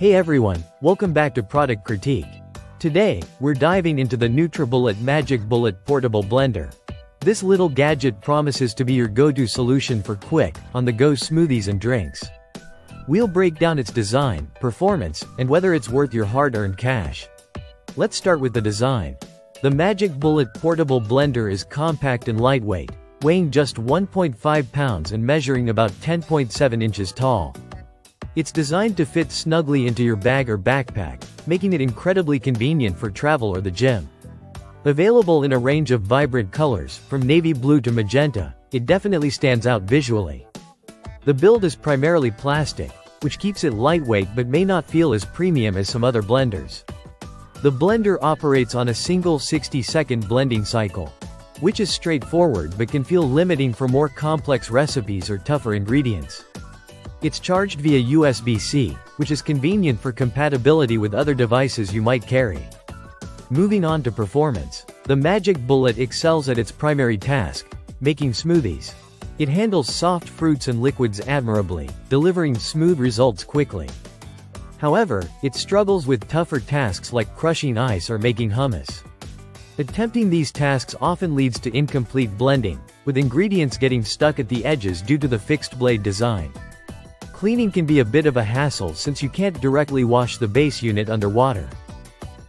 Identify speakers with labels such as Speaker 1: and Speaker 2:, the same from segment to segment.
Speaker 1: Hey everyone, welcome back to Product Critique. Today, we're diving into the Nutribullet Magic Bullet Portable Blender. This little gadget promises to be your go-to solution for quick, on-the-go smoothies and drinks. We'll break down its design, performance, and whether it's worth your hard-earned cash. Let's start with the design. The Magic Bullet Portable Blender is compact and lightweight, weighing just 1.5 pounds and measuring about 10.7 inches tall. It's designed to fit snugly into your bag or backpack, making it incredibly convenient for travel or the gym. Available in a range of vibrant colors, from navy blue to magenta, it definitely stands out visually. The build is primarily plastic, which keeps it lightweight but may not feel as premium as some other blenders. The blender operates on a single 60-second blending cycle, which is straightforward but can feel limiting for more complex recipes or tougher ingredients. It's charged via USB-C, which is convenient for compatibility with other devices you might carry. Moving on to performance. The Magic Bullet excels at its primary task, making smoothies. It handles soft fruits and liquids admirably, delivering smooth results quickly. However, it struggles with tougher tasks like crushing ice or making hummus. Attempting these tasks often leads to incomplete blending, with ingredients getting stuck at the edges due to the fixed blade design. Cleaning can be a bit of a hassle since you can't directly wash the base unit underwater.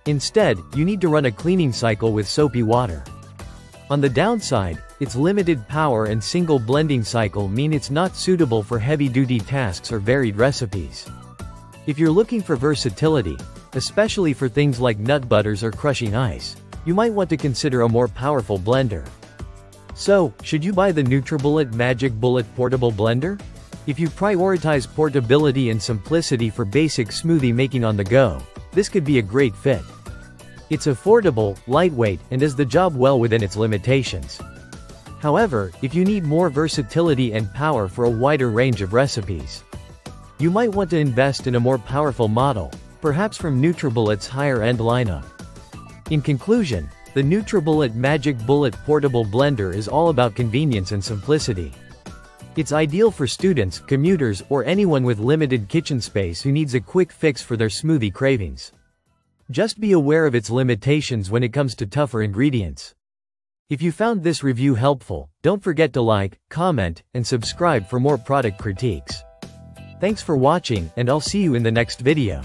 Speaker 1: Instead, you need to run a cleaning cycle with soapy water. On the downside, its limited power and single blending cycle mean it's not suitable for heavy-duty tasks or varied recipes. If you're looking for versatility, especially for things like nut butters or crushing ice, you might want to consider a more powerful blender. So, should you buy the Nutribullet Magic Bullet Portable Blender? If you prioritize portability and simplicity for basic smoothie making on the go, this could be a great fit. It's affordable, lightweight, and does the job well within its limitations. However, if you need more versatility and power for a wider range of recipes, you might want to invest in a more powerful model, perhaps from Nutribullet's higher-end lineup. In conclusion, the Nutribullet Magic Bullet Portable Blender is all about convenience and simplicity. It's ideal for students, commuters, or anyone with limited kitchen space who needs a quick fix for their smoothie cravings. Just be aware of its limitations when it comes to tougher ingredients. If you found this review helpful, don't forget to like, comment, and subscribe for more product critiques. Thanks for watching, and I'll see you in the next video.